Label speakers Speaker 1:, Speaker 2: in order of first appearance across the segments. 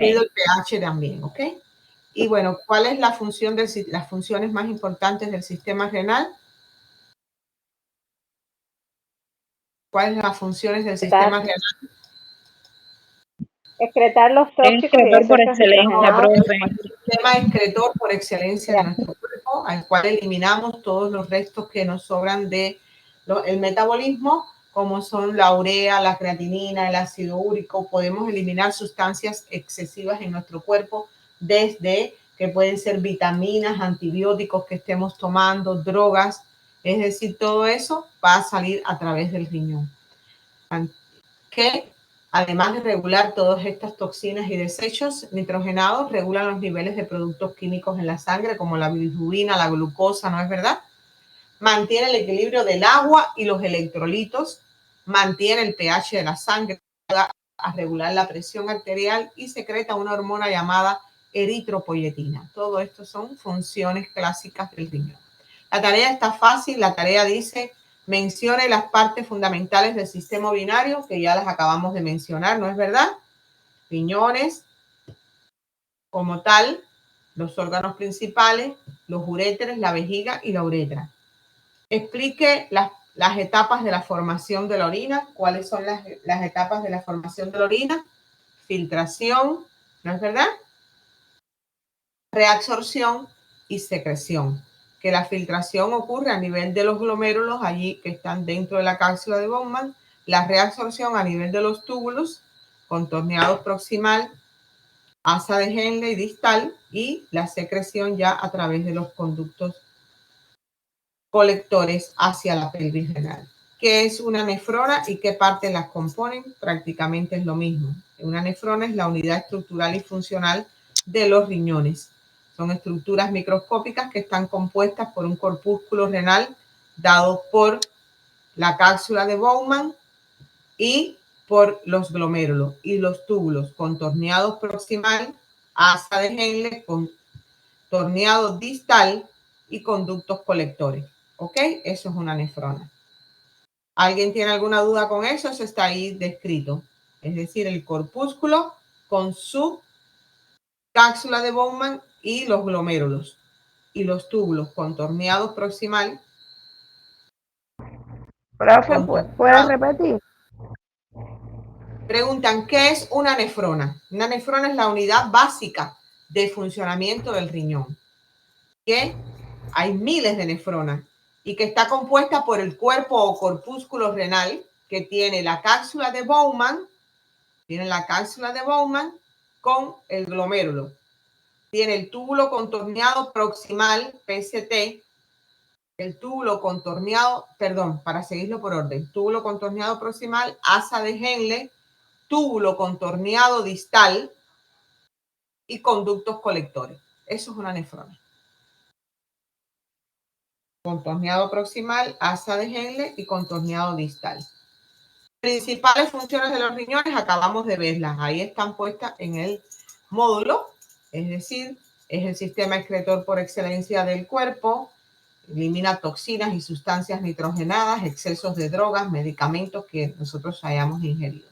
Speaker 1: Pido el pH también, ¿ok? Y bueno, ¿cuál es la función las funciones más importantes del sistema renal? ¿Cuáles son las funciones del sistema renal?
Speaker 2: Excretar los tóxicos y desechos nitrogenados.
Speaker 1: El sistema excretor por excelencia de nuestro cuerpo, al cual eliminamos todos los restos que nos sobran de el metabolismo, como son la urea, la creatinina, el ácido úrico. Podemos eliminar sustancias excesivas en nuestro cuerpo, desde que pueden ser vitaminas, antibióticos que estemos tomando, drogas. Es decir, todo eso va a salir a través del riñón, que además de regular todas estas toxinas y desechos nitrogenados, regulan los niveles de productos químicos en la sangre, como la bilirrubina, la glucosa, ¿no es verdad? Mantiene el equilibrio del agua y los electrolitos, mantiene el pH de la sangre, ayuda a regular la presión arterial y secreta una hormona llamada eritropoyetina. Todo esto son funciones clásicas del riñón. La tarea está fácil, la tarea dice: mencione las partes fundamentales del sistema urinario, que ya las acabamos de mencionar, ¿no es verdad? Riñones, como tal, los órganos principales, los uréteres, la vejiga y la uretra. Explique las etapas de la formación de la orina. ¿Cuáles son las etapas de la formación de la orina? Filtración, ¿no es verdad? Reabsorción y secreción. Que la filtración ocurre a nivel de los glomérulos, allí que están dentro de la cápsula de Bowman, la reabsorción a nivel de los túbulos, contorneados proximal, asa de Henle y distal, y la secreción ya a través de los conductos colectores hacia la pelvis renal. ¿Qué es una nefrona y qué partes las componen? Prácticamente es lo mismo. Una nefrona es la unidad estructural y funcional de los riñones. Son estructuras microscópicas que están compuestas por un corpúsculo renal dado por la cápsula de Bowman y por los glomérulos y los túbulos, contorneados proximal, asa de Henle, contorneado distal y conductos colectores. ¿Ok? Eso es una nefrona. ¿Alguien tiene alguna duda con eso? Eso está ahí descrito. Es decir, el corpúsculo con su cápsula de Bowman y los glomérulos y los túbulos contorneados proximal.
Speaker 2: Profe, ¿puedes repetir?
Speaker 1: Preguntan, ¿qué es una nefrona? Una nefrona es la unidad básica de funcionamiento del riñón. Que hay miles de nefronas y que está compuesta por el cuerpo o corpúsculo renal, que tiene la cápsula de Bowman, con el glomérulo. Tiene el túbulo contorneado proximal, PCT, el túbulo contorneado, para seguirlo por orden, túbulo contorneado proximal, asa de Henle, túbulo contorneado distal y conductos colectores. Eso es una nefrona. Contorneado proximal, asa de Henle y contorneado distal. Principales funciones de los riñones, acabamos de verlas. Ahí están puestas en el módulo, es decir, es el sistema excretor por excelencia del cuerpo, elimina toxinas y sustancias nitrogenadas, excesos de drogas, medicamentos que nosotros hayamos ingerido.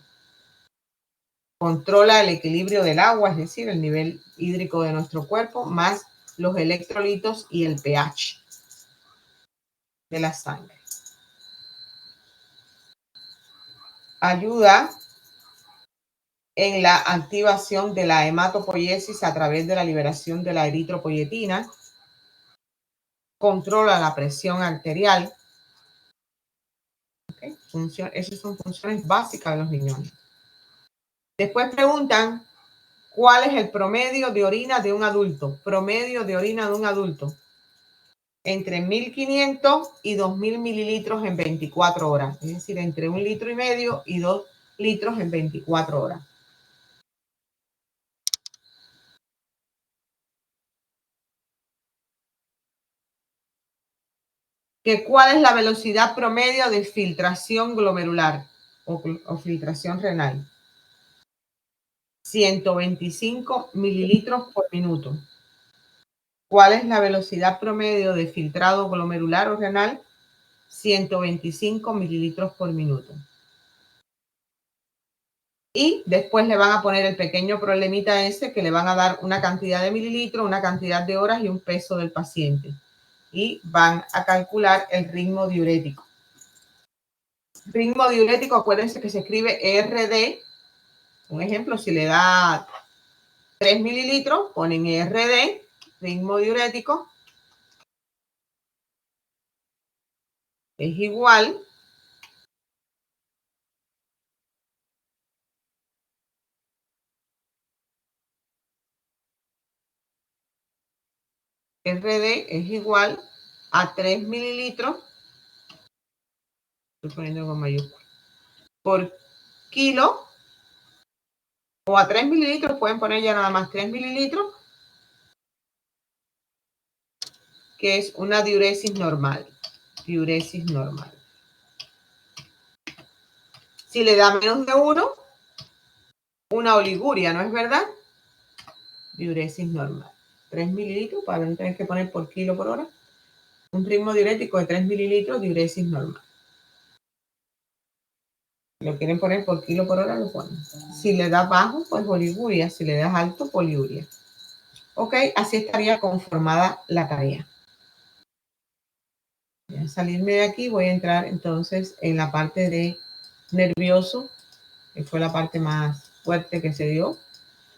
Speaker 1: Controla el equilibrio del agua, es decir, el nivel hídrico de nuestro cuerpo, más los electrolitos y el pH de la sangre. Ayuda en la activación de la hematopoiesis a través de la liberación de la eritropoyetina. Controla la presión arterial. ¿Okay? Esas son funciones básicas de los riñones. Después preguntan, ¿cuál es el promedio de orina de un adulto? Promedio de orina de un adulto. Entre 1.500 y 2.000 mililitros en 24 horas. Es decir, entre 1,5 litros y 2 litros en 24 horas. ¿Cuál es la velocidad promedio de filtración glomerular o filtración renal? 125 mililitros por minuto. ¿Cuál es la velocidad promedio de filtrado glomerular o renal? 125 mililitros por minuto. Y después le van a poner el pequeño problemita ese que le van a dar una cantidad de mililitros, una cantidad de horas y un peso del paciente. Y van a calcular el ritmo diurético. Ritmo diurético, acuérdense que se escribe RD. Un ejemplo, si le da 3 mililitros, ponen RD, ritmo diurético, es igual RD es igual a 3 mililitros, estoy poniendo con mayúscula, por kilo, o a 3 mililitros, pueden poner ya nada más 3 mililitros, que es una diuresis normal. Diuresis normal. Si le da menos de 1, una oliguria, ¿no es verdad? Diuresis normal. 3 mililitros, para no tener que poner por kilo por hora. Un ritmo diurético de 3 mililitros, diuresis normal. Si lo quieren poner por kilo por hora, lo ponen. Si le das bajo, pues oliguria. Si le das alto, poliuria. Ok, así estaría conformada la tarea. Voy a salirme de aquí, voy a entrar entonces en la parte de nervioso, que fue la parte más fuerte que se dio,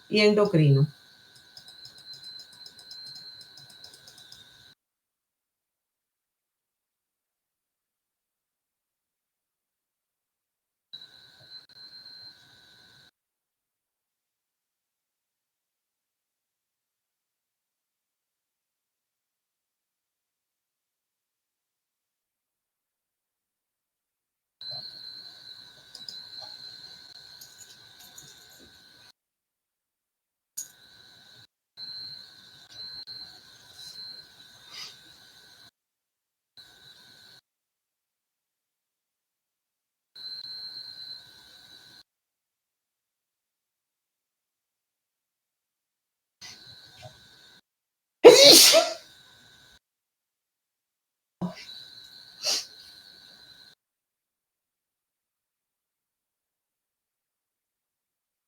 Speaker 1: y endocrino.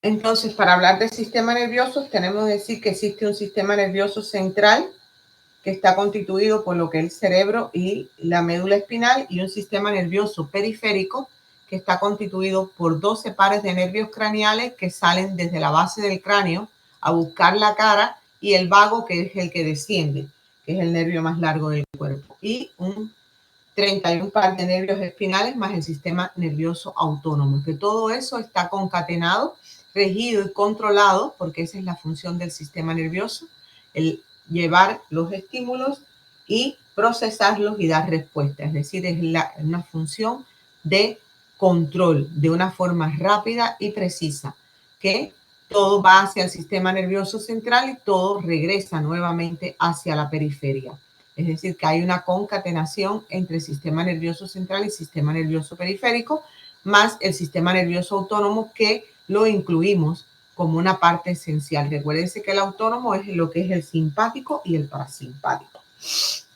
Speaker 1: Entonces, para hablar del sistema nervioso, tenemos que decir que existe un sistema nervioso central que está constituido por lo que es el cerebro y la médula espinal, y un sistema nervioso periférico que está constituido por 12 pares de nervios craneales que salen desde la base del cráneo a buscar la cara, y el vago, que es el que desciende, que es el nervio más largo del cuerpo, y un 31 par de nervios espinales más el sistema nervioso autónomo, que todo eso está concatenado, regido y controlado, porque esa es la función del sistema nervioso, el llevar los estímulos y procesarlos y dar respuesta. Es decir, es una función de control de una forma rápida y precisa, que todo va hacia el sistema nervioso central y todo regresa nuevamente hacia la periferia. Es decir, que hay una concatenación entre el sistema nervioso central y sistema nervioso periférico, más el sistema nervioso autónomo, que lo incluimos como una parte esencial. Recuérdense que el autónomo es lo que es el simpático y el parasimpático.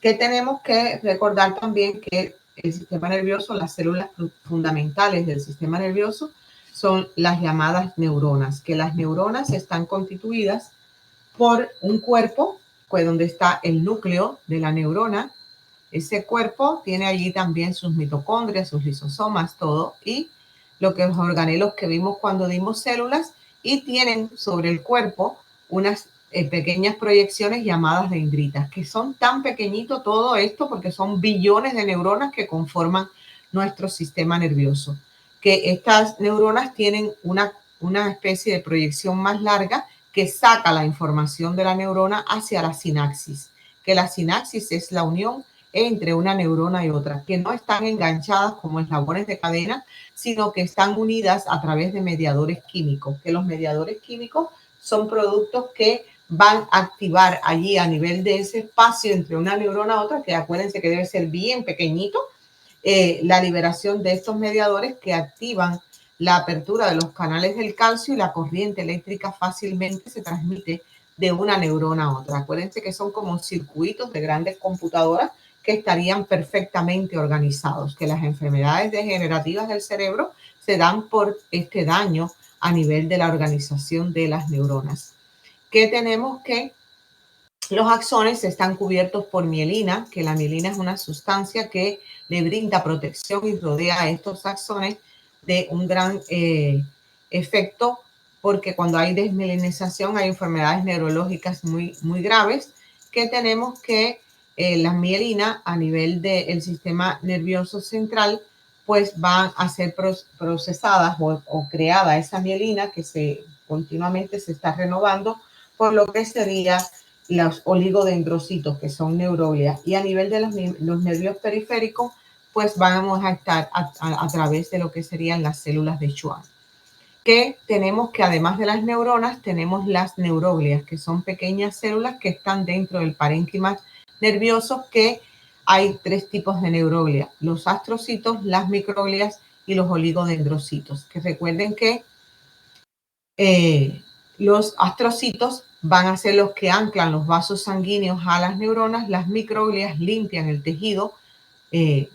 Speaker 1: Que tenemos que recordar también que el sistema nervioso, las células fundamentales del sistema nervioso son las llamadas neuronas, que las neuronas están constituidas por un cuerpo, pues donde está el núcleo de la neurona. Ese cuerpo tiene allí también sus mitocondrias, sus lisosomas, todo, y lo que los organelos que vimos cuando dimos células, y tienen sobre el cuerpo unas pequeñas proyecciones llamadas dendritas, que son tan pequeñito todo esto porque son billones de neuronas que conforman nuestro sistema nervioso, que estas neuronas tienen una especie de proyección más larga que saca la información de la neurona hacia la sinapsis, que la sinapsis es la unión entre una neurona y otra, que no están enganchadas como eslabones de cadena, sino que están unidas a través de mediadores químicos, que los mediadores químicos son productos que van a activar allí a nivel de ese espacio entre una neurona y otra, que acuérdense que debe ser bien pequeñito, la liberación de estos mediadores que activan la apertura de los canales del calcio, y la corriente eléctrica fácilmente se transmite de una neurona a otra. Acuérdense que son como circuitos de grandes computadoras que estarían perfectamente organizados, que las enfermedades degenerativas del cerebro se dan por este daño a nivel de la organización de las neuronas. Que tenemos que los axones están cubiertos por mielina, que la mielina es una sustancia que le brinda protección y rodea a estos axones de un gran efecto, porque cuando hay desmielinización hay enfermedades neurológicas muy graves, que tenemos que la mielina a nivel del sistema nervioso central pues van a ser procesadas o creada esa mielina que continuamente se está renovando por lo que sería los oligodendrocitos, que son neuroglias, y a nivel de los nervios periféricos, pues vamos a estar a través de lo que serían las células de Schwann. Que tenemos que además de las neuronas, tenemos las neuroglias, que son pequeñas células que están dentro del parénquima nervioso, que hay 3 tipos de neuroglia: los astrocitos, las microglias y los oligodendrocitos. Que recuerden que los astrocitos van a ser los que anclan los vasos sanguíneos a las neuronas, las microglias limpian el tejido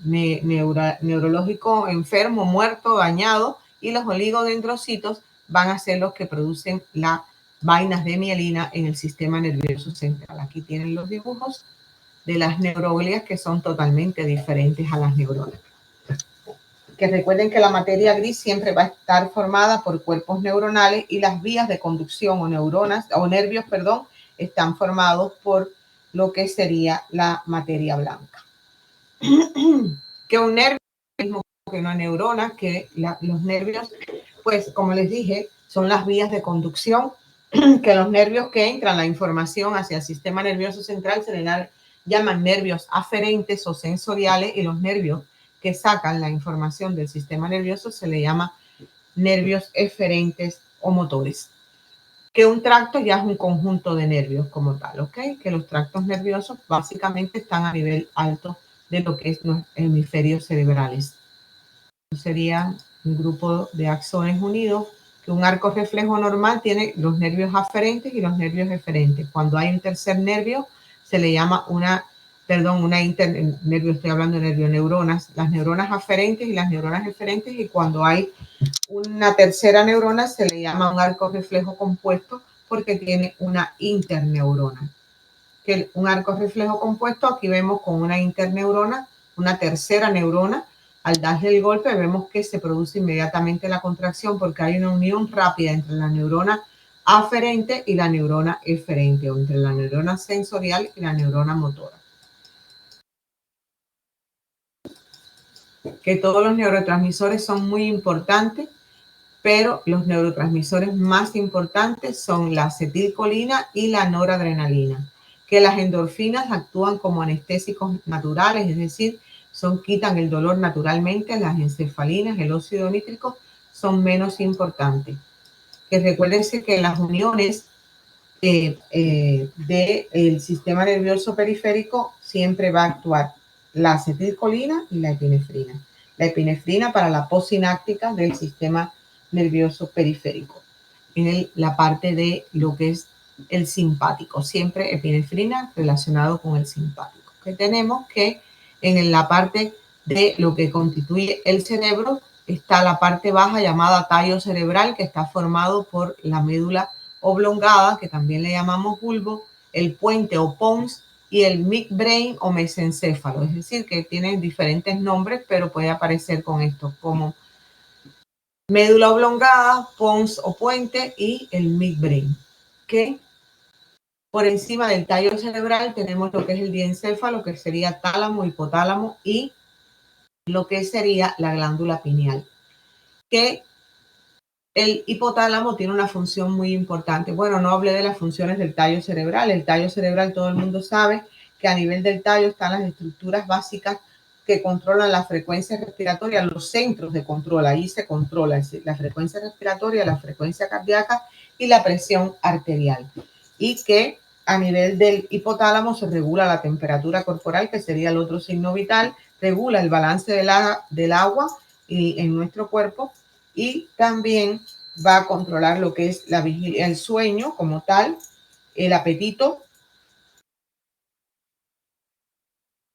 Speaker 1: neurológico enfermo, muerto, dañado, y los oligodendrocitos van a ser los que producen las vainas de mielina en el sistema nervioso central. Aquí tienen los dibujos de las neuroglias, que son totalmente diferentes a las neuronas. Que recuerden que la materia gris siempre va a estar formada por cuerpos neuronales y las vías de conducción o neuronas o nervios, perdón, están formados por lo que sería la materia blanca. Que un nervio es mismo que una neurona, que los nervios, pues como les dije, son las vías de conducción, que los nervios que entran la información hacia el sistema nervioso central se le llaman nervios aferentes o sensoriales, y los nervios que sacan la información del sistema nervioso se le llama nervios eferentes o motores. Que un tracto ya es un conjunto de nervios como tal, ¿ok? Que los tractos nerviosos básicamente están a nivel alto de lo que es los hemisferios cerebrales. Sería un grupo de axones unidos, que un arco reflejo normal tiene los nervios aferentes y los nervios eferentes. Cuando hay un tercer nervio, se le llama nervio, estoy hablando de neuronas, las neuronas aferentes y las neuronas eferentes, y cuando hay una tercera neurona se le llama un arco reflejo compuesto porque tiene una interneurona. Que un arco reflejo compuesto, aquí vemos con una interneurona, una tercera neurona. Al darle el golpe vemos que se produce inmediatamente la contracción porque hay una unión rápida entre la neurona aferente y la neurona eferente, o entre la neurona sensorial y la neurona motora. Que todos los neurotransmisores son muy importantes, pero los neurotransmisores más importantes son la acetilcolina y la noradrenalina. Que las endorfinas actúan como anestésicos naturales, es decir, quitan el dolor naturalmente. Las encefalinas, el óxido nítrico, son menos importantes. Que recuérdense que las uniones del sistema nervioso periférico siempre va a actuar la acetilcolina y la epinefrina. La epinefrina para la postsináptica del sistema nervioso periférico, en la parte de lo que es el simpático, siempre epinefrina relacionado con el simpático. Que tenemos que en la parte de lo que constituye el cerebro está la parte baja llamada tallo cerebral, que está formado por la médula oblongada, que también le llamamos bulbo, el puente o pons, y el midbrain o mesencéfalo, es decir, que tienen diferentes nombres, pero puede aparecer con esto como médula oblongada, pons o puente y el midbrain. Que por encima del tallo cerebral tenemos lo que es el diencéfalo, que sería tálamo, hipotálamo, y lo que sería la glándula pineal. Que el hipotálamo tiene una función muy importante. Bueno, no hablé de las funciones del tallo cerebral. El tallo cerebral, todo el mundo sabe que a nivel del tallo están las estructuras básicas que controlan la frecuencia respiratoria, los centros de control. Ahí se controla la frecuencia respiratoria, la frecuencia cardíaca y la presión arterial. Y que a nivel del hipotálamo se regula la temperatura corporal, que sería el otro signo vital, regula el balance del agua en nuestro cuerpo, y también va a controlar lo que es la vigilia, el sueño como tal, el apetito,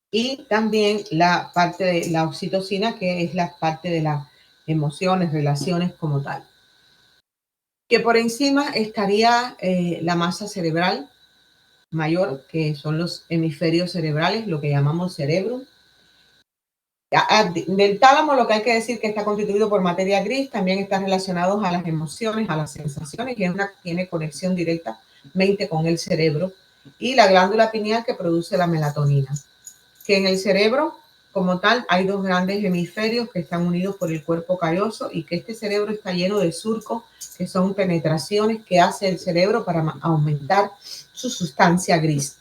Speaker 1: y también la parte de la oxitocina, que es la parte de las emociones, relaciones como tal. que por encima estaría la masa cerebral mayor, que son los hemisferios cerebrales, lo que llamamos cerebro. Del tálamo, lo que hay que decir que está constituido por materia gris, también está relacionado a las emociones, a las sensaciones, y tiene conexión directamente con el cerebro, y la glándula pineal que produce la melatonina. Que en el cerebro, como tal, hay dos grandes hemisferios que están unidos por el cuerpo calloso, y que este cerebro está lleno de surcos, que son penetraciones que hace el cerebro para aumentar su sustancia gris.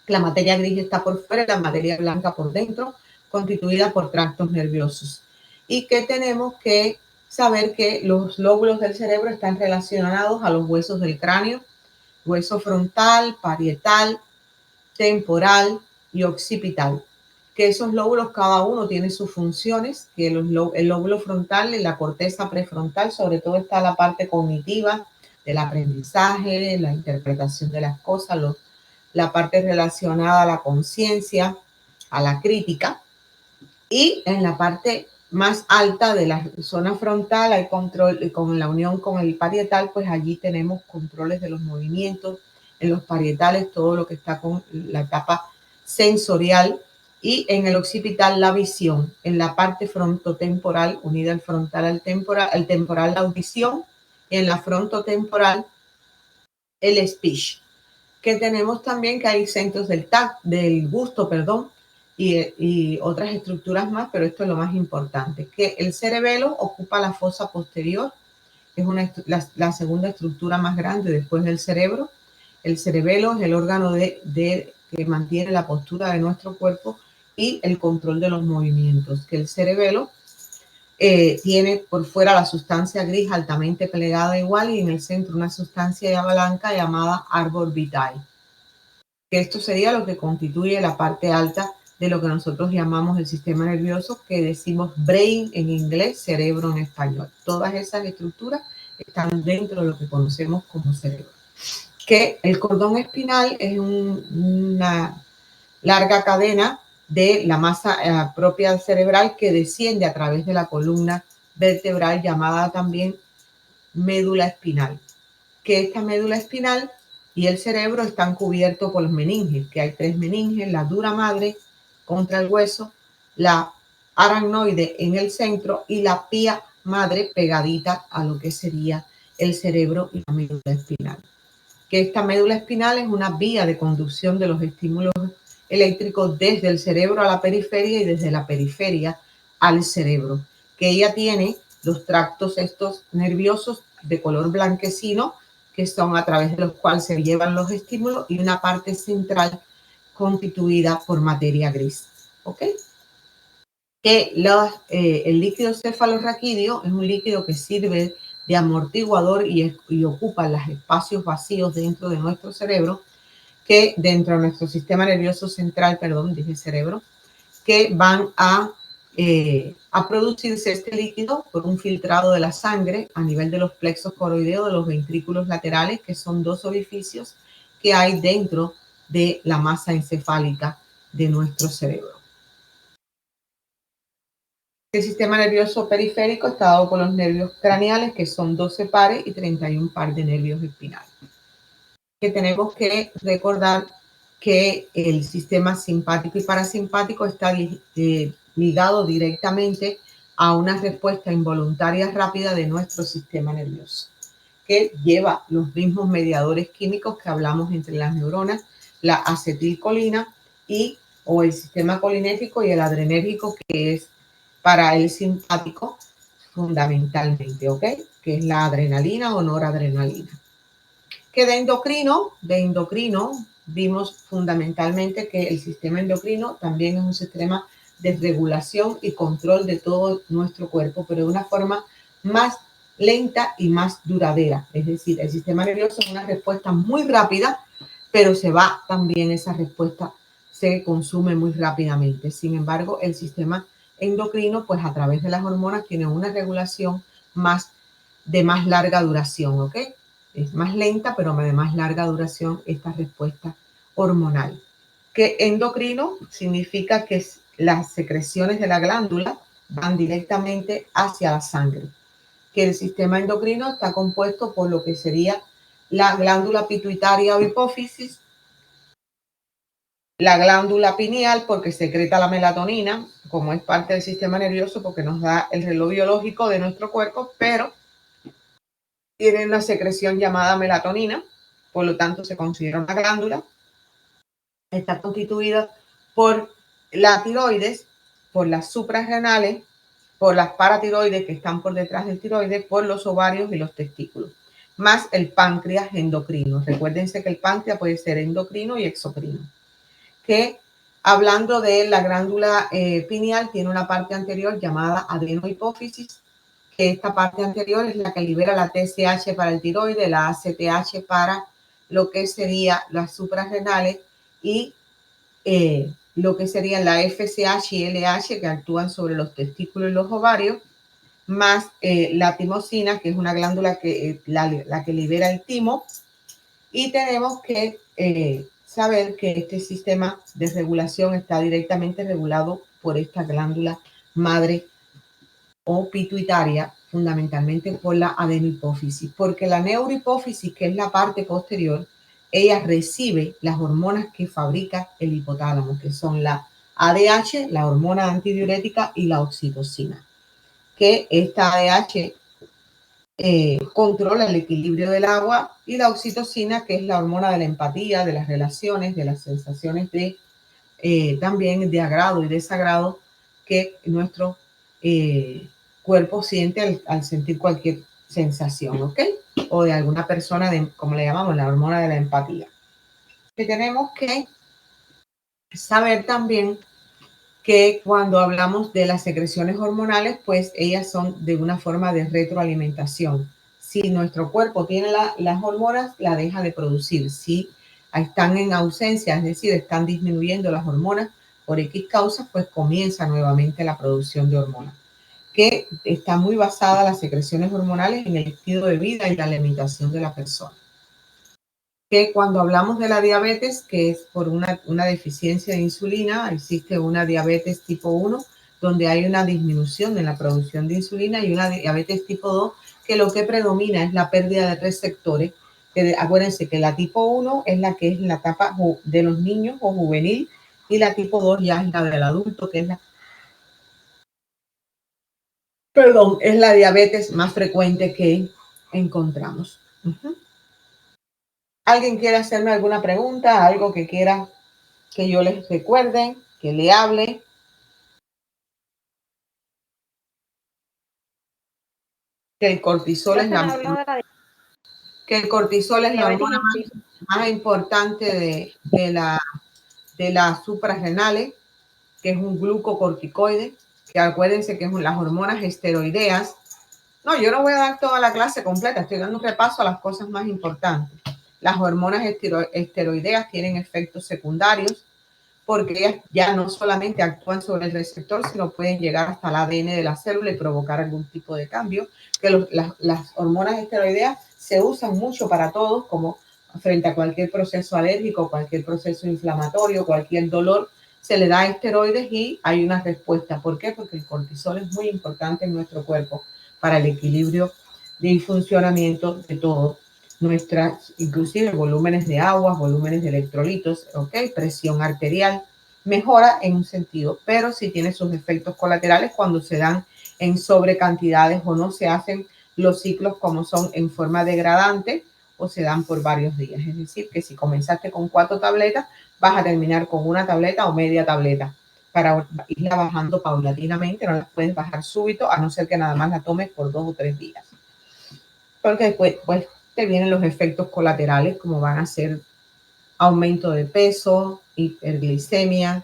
Speaker 1: La materia gris está por fuera y la materia blanca por dentro, constituida por tractos nerviosos. Y que tenemos que saber que los lóbulos del cerebro están relacionados a los huesos del cráneo, hueso frontal, parietal, temporal y occipital. Que esos lóbulos, cada uno tiene sus funciones, que el lóbulo frontal y la corteza prefrontal, sobre todo está la parte cognitiva del aprendizaje, la interpretación de las cosas, la parte relacionada a la conciencia, a la crítica, y en la parte más alta de la zona frontal hay control, con la unión con el parietal, pues allí tenemos controles de los movimientos, en los parietales todo lo que está con la etapa sensorial, y en el occipital la visión, en la parte frontotemporal unida al frontal al temporal, el temporal la audición, y en la frontotemporal el speech. Que tenemos también que hay centros del gusto, perdón, y otras estructuras más, pero esto es lo más importante, que el cerebelo ocupa la fosa posterior, es la segunda estructura más grande después del cerebro. El cerebelo es el órgano que mantiene la postura de nuestro cuerpo y el control de los movimientos, que el cerebelo tiene por fuera la sustancia gris altamente plegada igual, y en el centro una sustancia blanca llamada arbor vitae. Que esto sería lo que constituye la parte alta de lo que nosotros llamamos el sistema nervioso, que decimos brain en inglés, cerebro en español. Todas esas estructuras están dentro de lo que conocemos como cerebro. Que el cordón espinal es una larga cadena de la masa propia cerebral que desciende a través de la columna vertebral, llamada también médula espinal. Que esta médula espinal y el cerebro están cubiertos por los meninges, que hay tres meninges: la dura madre contra el hueso, la aracnoide en el centro y la pía madre pegadita a lo que sería el cerebro y la médula espinal. Que esta médula espinal es una vía de conducción de los estímulos eléctricos desde el cerebro a la periferia y desde la periferia al cerebro. Que ella tiene los tractos estos nerviosos de color blanquecino, que son a través de los cuales se llevan los estímulos, y una parte central constituida por materia gris. ¿Ok? Que el líquido cefalorraquídeo es un líquido que sirve de amortiguador y ocupa los espacios vacíos dentro de nuestro cerebro, que dentro de nuestro sistema nervioso central, dije cerebro, que van a producirse este líquido por un filtrado de la sangre a nivel de los plexos coroideos de los ventrículos laterales, que son dos orificios que hay dentro de la masa encefálica de nuestro cerebro. El sistema nervioso periférico está dado por los nervios craneales, que son 12 pares y 31 pares de nervios espinales. Que tenemos que recordar que el sistema simpático y parasimpático está ligado directamente a una respuesta involuntaria rápida de nuestro sistema nervioso, que lleva los mismos mediadores químicos que hablamos entre las neuronas, la acetilcolina o el sistema colinérgico, y el adrenérgico, que es para el simpático fundamentalmente, ¿ok? Que es la adrenalina o noradrenalina. Que de endocrino vimos fundamentalmente que el sistema endocrino también es un sistema de regulación y control de todo nuestro cuerpo, pero de una forma más lenta y más duradera. Es decir, el sistema nervioso es una respuesta muy rápida, pero esa respuesta se consume muy rápidamente. Sin embargo, el sistema endocrino, pues a través de las hormonas, tiene una regulación de más larga duración, ¿ok? Es más lenta, pero de más larga duración esta respuesta hormonal. Que endocrino significa que las secreciones de la glándula van directamente hacia la sangre. que el sistema endocrino está compuesto por lo que sería la glándula pituitaria o hipófisis, la glándula pineal porque secreta la melatonina, como es parte del sistema nervioso porque nos da el reloj biológico de nuestro cuerpo, pero tiene una secreción llamada melatonina, por lo tanto se considera una glándula. Está constituida por la tiroides, por las suprarrenales, por las paratiroides que están por detrás del tiroides, por los ovarios y los testículos, más el páncreas endocrino. Recuérdense que el páncreas puede ser endocrino y exocrino. Que hablando de la glándula pineal, tiene una parte anterior llamada adenohipófisis, que esta parte anterior es la que libera la TSH para el tiroides, la ACTH para lo que sería las suprarrenales y lo que serían la FSH y LH que actúan sobre los testículos y los ovarios, más la timosina, que es una glándula que la que libera el timo. Y tenemos que saber que este sistema de regulación está directamente regulado por esta glándula madre o pituitaria, fundamentalmente por la adenohipófisis, porque la neurohipófisis, que es la parte posterior, ella recibe las hormonas que fabrica el hipotálamo, que son la ADH, la hormona antidiurética, y la oxitocina, que esta ADH controla el equilibrio del agua, y la oxitocina, que es la hormona de la empatía, de las relaciones, de las sensaciones de también de agrado y desagrado que nuestro cuerpo siente al sentir cualquier sensación, ¿ok? O de alguna persona, como le llamamos, la hormona de la empatía. Que tenemos que saber también que cuando hablamos de las secreciones hormonales, pues ellas son de una forma de retroalimentación. Si nuestro cuerpo tiene las hormonas, la deja de producir. Si están en ausencia, es decir, están disminuyendo las hormonas por X causas, pues comienza nuevamente la producción de hormonas, que está muy basada las secreciones hormonales en el estilo de vida y la alimentación de la persona. Que cuando hablamos de la diabetes, que es por una deficiencia de insulina, existe una diabetes tipo 1, donde hay una disminución en la producción de insulina, y una diabetes tipo 2, que lo que predomina es la pérdida de receptores. Que acuérdense que la tipo 1 es la que es en la etapa de los niños o juvenil, y la tipo 2 ya es la del adulto, que es es la diabetes más frecuente que encontramos. ¿Alguien quiere hacerme alguna pregunta? ¿Algo que quiera que yo les recuerde, que le hable? Que el cortisol es la hormona más importante de las suprarrenales, que es un glucocorticoide, que acuérdense que es las hormonas esteroideas. No, yo no voy a dar toda la clase completa, estoy dando un repaso a las cosas más importantes. Las hormonas esteroideas tienen efectos secundarios porque ellas ya no solamente actúan sobre el receptor, sino pueden llegar hasta el ADN de la célula y provocar algún tipo de cambio. Que las hormonas esteroideas se usan mucho para todos, como frente a cualquier proceso alérgico, cualquier proceso inflamatorio, cualquier dolor, se le da esteroides y hay una respuesta. ¿Por qué? Porque el cortisol es muy importante en nuestro cuerpo para el equilibrio y funcionamiento de todo. Nuestras, inclusive volúmenes de agua, volúmenes de electrolitos, ¿ok? Presión arterial, mejora en un sentido, pero sí tiene sus efectos colaterales cuando se dan en sobrecantidades o no se hacen los ciclos como son en forma degradante o se dan por varios días. Es decir, que si comenzaste con 4 tabletas, vas a terminar con 1 tableta o media tableta para irla bajando paulatinamente. No las puedes bajar súbito, a no ser que nada más la tomes por 2 o 3 días. Porque después pues, te vienen los efectos colaterales, como van a ser aumento de peso, hiperglicemia,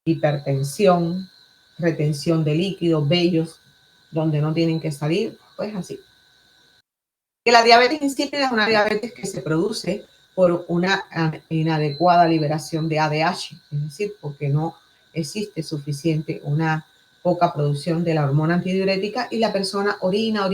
Speaker 1: hipertensión, retención de líquidos, vellos, donde no tienen que salir, pues así. Que la diabetes insípida es una diabetes que se produce por una inadecuada liberación de ADH, es decir, porque no existe suficiente, una poca producción de la hormona antidiurética y la persona orina,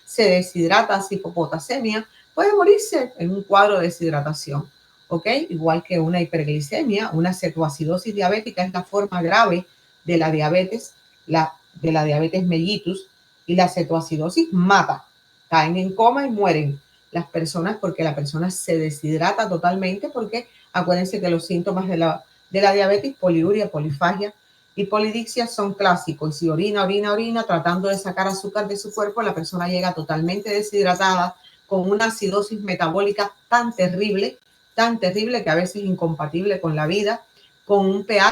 Speaker 1: se deshidrata, hace hipopotasemia, puede morirse en un cuadro de deshidratación, ¿ok? Igual que una hiperglicemia, una cetoacidosis diabética es la forma grave de la diabetes, de la diabetes mellitus, Y la cetoacidosis mata, caen en coma y mueren las personas porque la persona se deshidrata totalmente, porque acuérdense que los síntomas de la diabetes, poliuria, polifagia y polidixia son clásicos. Y si orina, tratando de sacar azúcar de su cuerpo, la persona llega totalmente deshidratada con una acidosis metabólica tan terrible que a veces es incompatible con la vida, con un pH